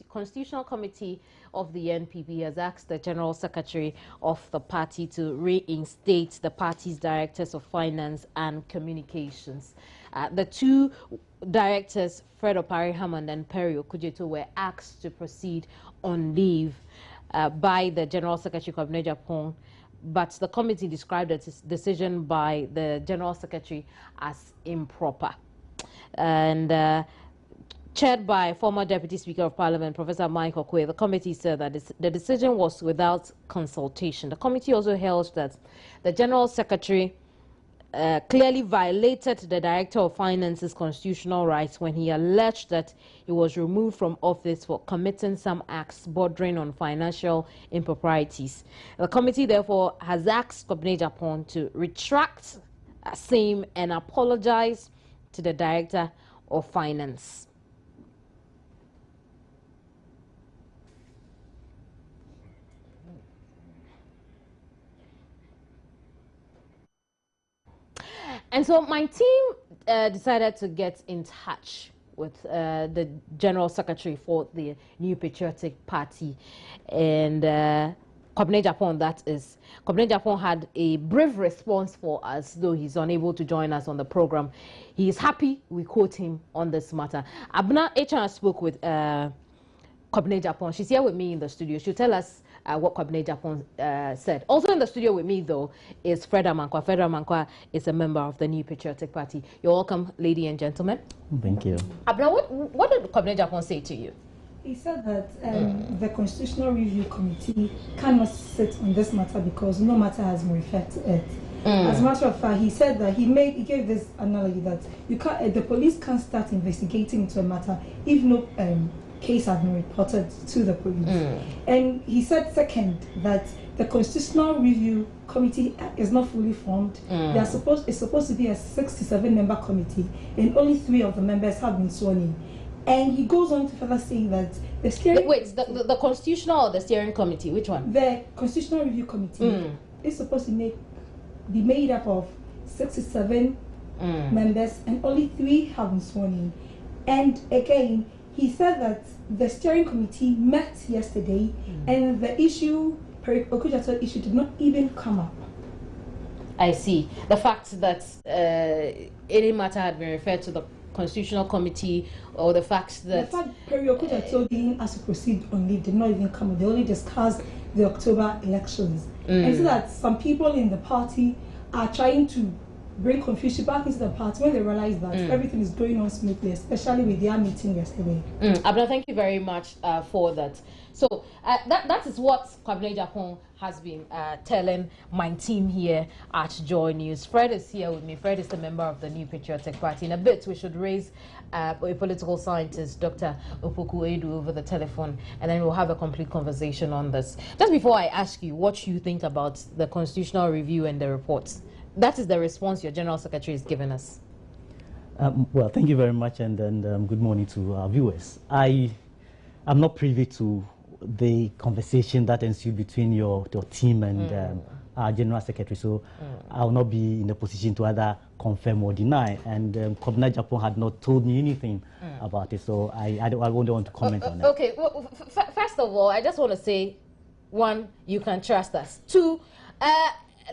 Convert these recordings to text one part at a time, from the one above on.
Constitutional Committee of the NPP has asked the General Secretary of the party to reinstate the party's Directors of Finance and Communications. The two directors, Fred Opare Hammond and Opare Okudzeto, were asked to proceed on leave by the General Secretary, Kwabena Agyapong, but the committee described the decision by the General Secretary as improper. And chaired by former Deputy Speaker of Parliament, Professor Mike Okwe, the committee said that the decision was without consultation. The committee also held that the General Secretary clearly violated the Director of Finance's constitutional rights when he alleged that he was removed from office for committing some acts bordering on financial improprieties. The committee therefore has asked Kwabena Agyapong to retract same and apologize to the Director of Finance. And so my team decided to get in touch with the General Secretary for the New Patriotic Party, and Kwabena Agyapong, that is. Kwabena Agyapong had a brief response for us, though he's unable to join us on the program. He is happy we quote him on this matter. Abna HR spoke with Kwabena Agyapong. She's here with me in the studio. She'll tell us what Kwabena Agyapong said. Also in the studio with me, though, is Fred Amankwa. Fred Amankwa is a member of the New Patriotic Party. You're welcome, ladies and gentlemen. Thank you. Abna, what did Kwabena Agyapong say to you? He said that the Constitutional Review Committee cannot sit on this matter because no matter has been referred to it. As a matter of fact, he said that he gave this analogy that you can't, the police can't start investigating into a matter if no case has been reported to the police. And he said second that the Constitutional Review Committee is not fully formed. It's supposed to be a 6 to 7 member committee, and only 3 of the members have been sworn in. And he goes on to further say that the steering... Wait, the Constitutional or the Steering Committee? Which one? The Constitutional Review Committee is supposed to be made up of 6 to 7 members, and only 3 have been sworn in. And again, he said that the Steering Committee met yesterday, and the issue, Okudzeto issue, did not even come up. I see. The fact that any matter had been referred to the Constitutional Committee, or the fact that Okudzeto being asked to proceed on leave did not even come up. They only discussed the October elections. And so that some people in the party are trying to bring confusion back into the party when they realize that everything is going on smoothly, especially with their meeting yesterday. Abna, thank you very much for that. So that is what Kwabena Agyapong has been telling my team here at Joy News. Fred is here with me. Fred is a member of the New Patriotic Party. In a bit, we should raise a political scientist, Dr. Opoku Edu, over the telephone, and then we'll have a complete conversation on this. Just before I ask you what you think about the Constitutional Review and the reports, that is the response your General Secretary has given us. Well, thank you very much, and good morning to our viewers. I'm not privy to the conversation that ensued between your team and our General Secretary, so I will not be in a position to either confirm or deny. And Kwabena Agyapong had not told me anything about it, so I won't want to comment on it. Okay, well, first of all, I just want to say, 1, you can trust us. 2,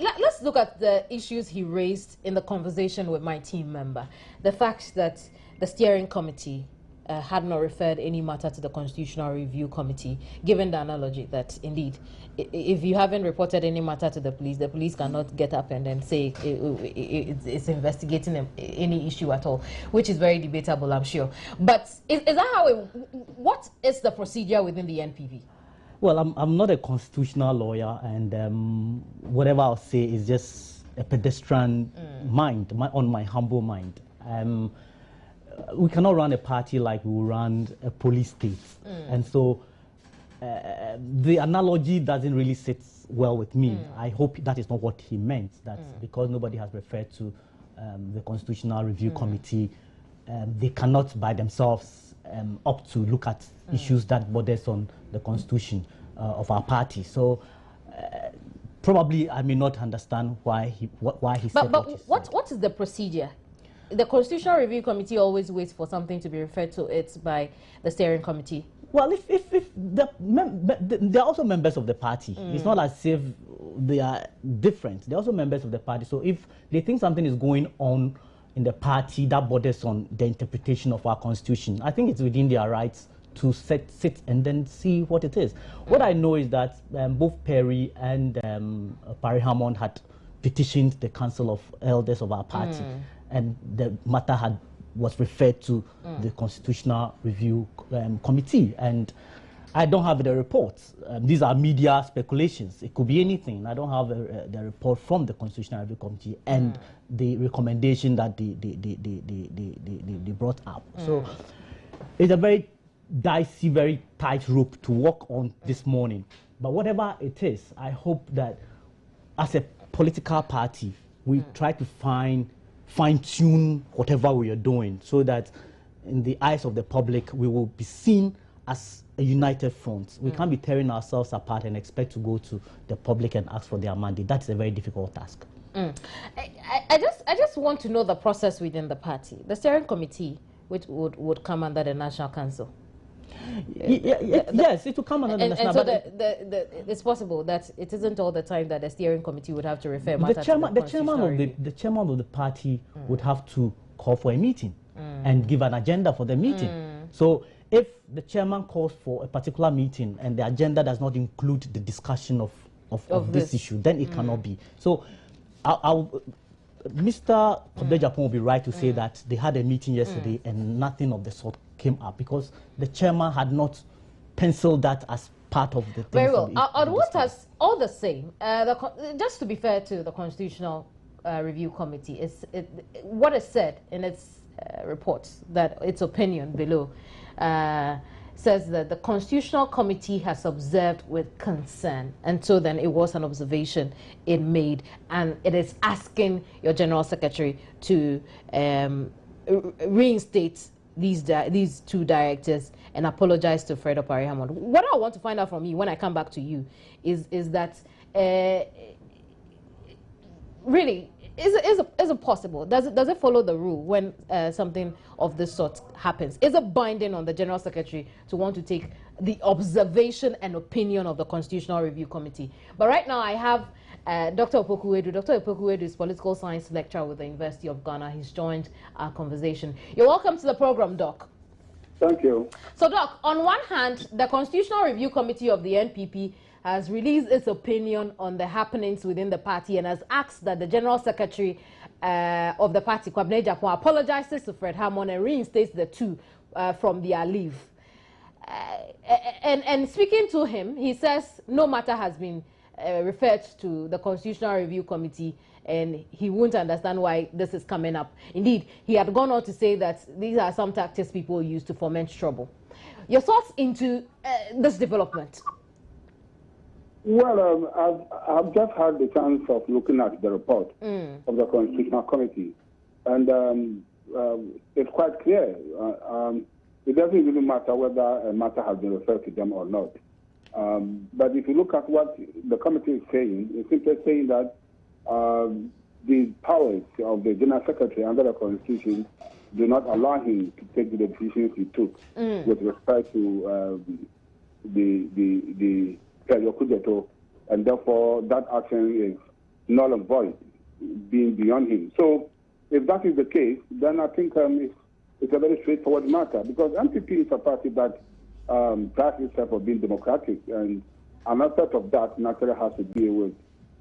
let's look at the issues he raised in the conversation with my team member. The fact that the Steering Committee had not referred any matter to the Constitutional Review Committee, given the analogy that indeed, if you haven't reported any matter to the police cannot get up and then say it's investigating any issue at all, which is very debatable, I'm sure. But is that how what is the procedure within the NPP? Well, I'm not a constitutional lawyer, and whatever I'll say is just a pedestrian mind, on my humble mind. We cannot run a party like we run a police state. And so the analogy doesn't really sit well with me. I hope that is not what he meant, that because nobody has referred to the Constitutional Review Committee, they cannot by themselves opt to look at issues that borders on the constitution of our party. So probably I may not understand why he said what is the procedure? The Constitutional Review Committee always waits for something to be referred to it by the Steering Committee. Well, if they're also members of the party. It's not as if they are different. They're also members of the party. So if they think something is going on in the party that borders on the interpretation of our constitution, I think it's within their rights to sit and then see what it is. What I know is that both Perry and Opare Hammond had petitioned the Council of Elders of our party, and the matter was referred to the Constitutional Review Committee. And I don't have the reports. These are media speculations. It could be anything. I don't have the report from the Constitutional Review Committee and the recommendation that they brought up. So it's a very dicey, very tight rope to walk on this morning. But whatever it is, I hope that as a political party, we try to fine-tune whatever we are doing so that in the eyes of the public, we will be seen as a united front. We can't be tearing ourselves apart and expect to go to the public and ask for their mandate. That's a very difficult task. I just want to know the process within the party. The steering committee would come under the National Council. Yes, it will come under the National Council. And so it's possible that it isn't all the time that the steering committee would have to refer matters to the chairman of the party would have to call for a meeting and give an agenda for the meeting. So if the chairman calls for a particular meeting and the agenda does not include the discussion of this issue, then it cannot be. So Mr. Kwabena will be right to say that they had a meeting yesterday and nothing of the sort came up because the chairman had not penciled that as part of the thing. Very well. I want us all the same. Just to be fair to the Constitutional Review Committee, what is said in its report, that its opinion below says that the Constitutional Committee has observed with concern, and so then it was an observation it made, and it is asking your General Secretary to reinstate these two directors and apologize to Fred Opare Hammond. What I want to find out from you when I come back to you is that really is it possible? Does it follow the rule when something of this sort happens? Is it binding on the General Secretary to want to take the observation and opinion of the Constitutional Review Committee? But right now I have Dr. Opoku-Edu. Dr. Opoku-Edu is political science lecturer with the University of Ghana. He's joined our conversation. You're welcome to the program, Doc. Thank you. So, Doc, on one hand, the Constitutional Review Committee of the NPP has released its opinion on the happenings within the party and has asked that the General Secretary of the party, Kwabena Agyapong, apologizes to Fred Hammond and reinstates the two from their leave. And speaking to him, he says no matter has been referred to the Constitutional Review Committee and he won't understand why this is coming up. Indeed, he had gone on to say that these are some tactics people use to foment trouble. Your thoughts into this development? Well, I've just had the chance of looking at the report of the Constitutional Committee, and it's quite clear. It doesn't really matter whether a matter has been referred to them or not. But if you look at what the committee is saying, it's simply saying that the powers of the General Secretary under the Constitution do not allow him to take the decisions he took with respect to the Okudzeto, and therefore that action is null and void, being beyond him. So if that is the case, then I think it's a very straightforward matter, because NPP is a party that prides itself for being democratic, and an aspect of that naturally has to do with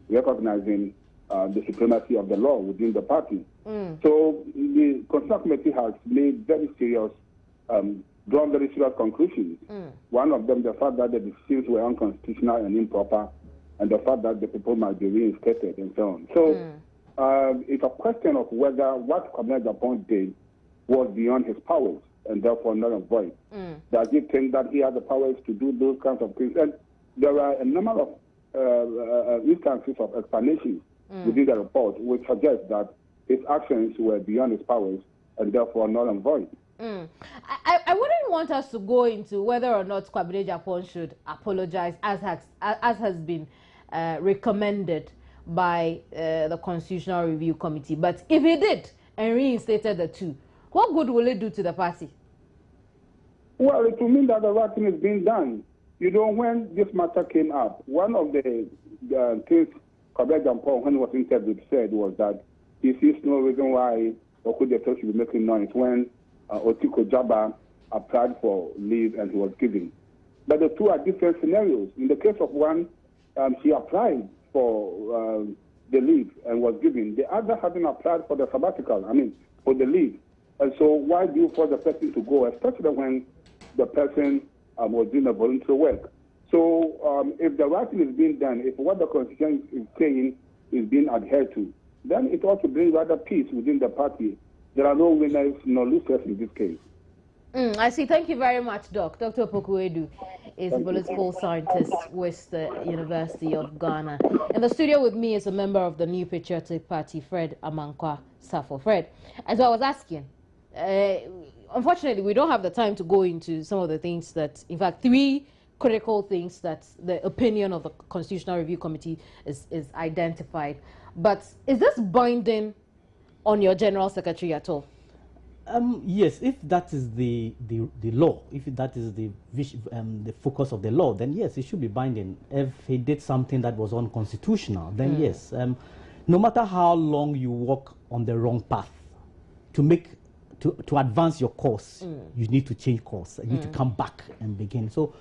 recognizing the supremacy of the law within the party. So the Constitutional Committee has made very serious drawn very serious conclusions. One of them, the fact that the decisions were unconstitutional and improper, and the fact that the people might be reinstated and so on. So it's a question of whether what Kwabena Agyapong did was beyond his powers and therefore null and void. Does he think that he has the powers to do those kinds of things? And there are a number of instances of explanations within the report which suggest that his actions were beyond his powers and therefore null and void. I wouldn't want us to go into whether or not Kwabena Agyapong should apologize, as has been recommended by the Constitutional Review Committee. But if he did and reinstated the two, what good will it do to the party? Well, it will mean that the right thing is being done. You know, when this matter came up, one of the things Kwabena Jampong, when he was interviewed, said was that he sees no reason why Okudzeto should be making noise when Otiko Jaba applied for leave and he was given. But the two are different scenarios. In the case of one, he applied for the leave and was given. The other hadn't applied for the sabbatical, for the leave. And so why do you force the person to go, especially when the person was doing a voluntary work? So if the right thing is being done, if what the Constitution is saying is being adhered to, then it ought to bring rather peace within the party. There are no winners nor losers in this case. I see. Thank you very much, Doc. Dr. Opoku-Edu is a political scientist with the University of Ghana. In the studio with me is a member of the New Patriotic Party, Fred Amankwa Safo. Fred, as I was asking, unfortunately, we don't have the time to go into some of the things that, in fact, 3 critical things that the opinion of the Constitutional Review Committee is identified. But is this binding on your General Secretary at all? Yes, if that is the law, if that is the focus of the law, then yes, it should be binding. If he did something that was unconstitutional, then yes. No matter how long you walk on the wrong path, to advance your course, you need to change course. You need to come back and begin. So,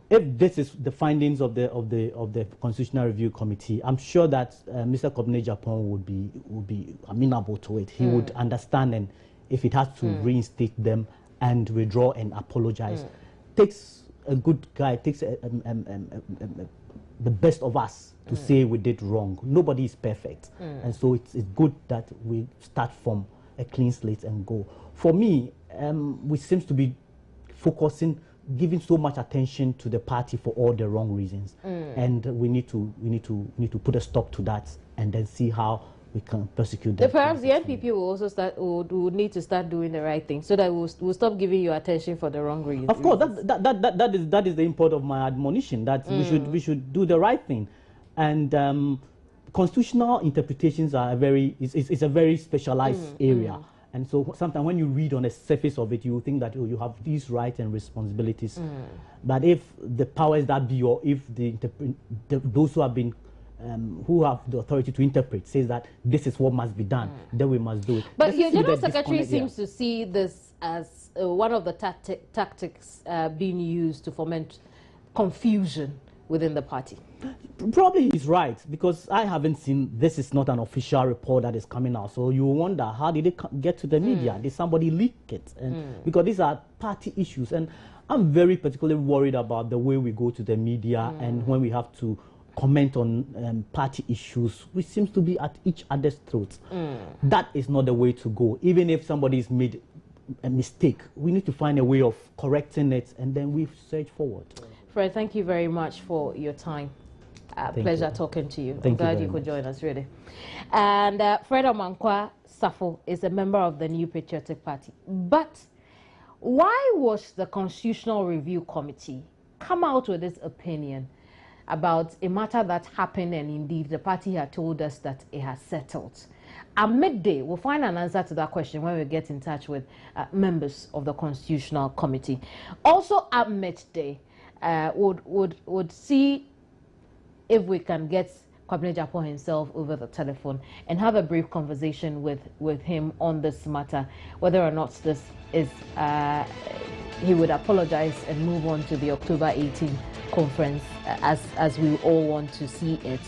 if this is the findings of the Constitutional Review Committee, I'm sure that Mr. Kwabena Jampong would be amenable to it. He would understand, and if it has to reinstate them and withdraw and apologize, takes a good guy, takes the best of us to say we did wrong. Nobody is perfect, and so it's good that we start from a clean slate and go. For me, we seems to be giving so much attention to the party for all the wrong reasons, and we need to put a stop to that and then see how we can prosecute them. Perhaps the NPP will also would need to start doing the right thing so that we'll stop giving you attention for the wrong reasons. Of course, that is the import of my admonition, that we should do the right thing, and constitutional interpretations are it's a very specialized area. And so sometimes when you read on the surface of it, you think that you have these rights and responsibilities. But if the powers that be, or if those who have been who have the authority to interpret says that this is what must be done, then we must do it. But your General Secretary seems to see this as one of the tactics being used to foment confusion within the party. Probably he's right, because I haven't seen, this is not an official report that is coming out. So you wonder, how did it get to the media? Did somebody leak it? And because these are party issues. And I'm very particularly worried about the way we go to the media and when we have to comment on party issues, which seems to be at each other's throats. That is not the way to go. Even if somebody's made a mistake, we need to find a way of correcting it, and then we search forward. Fred, thank you very much for your time. Pleasure talking to you. I'm glad you could join us, really. And Fred Amankwa Safo is a member of the New Patriotic Party. But why was the Constitutional Review Committee come out with this opinion about a matter that happened, and indeed the party had told us that it has settled? At midday, we'll find an answer to that question when we get in touch with members of the Constitutional Committee. Also at midday, would see if we can get Kwabena Jampong himself over the telephone and have a brief conversation with him on this matter, whether or not this is he would apologize and move on to the October 18 conference as we all want to see it.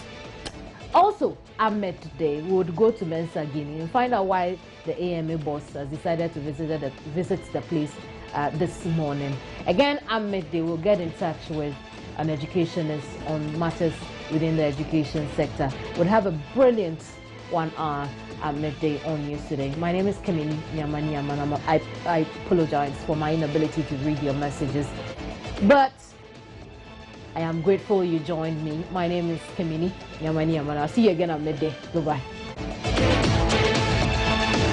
Also, at midday, we would go to Mensa Guinea and find out why the AMA boss has decided to visit the place this morning. Again, at midday, we'll get in touch with an educationist on matters within the education sector. We'll have a brilliant 1 hour at midday on News Today. My name is Kemini Nyamani. I apologize for my inability to read your messages, but I am grateful you joined me. My name is Kemini Nyamani. I'll see you again at midday. Goodbye.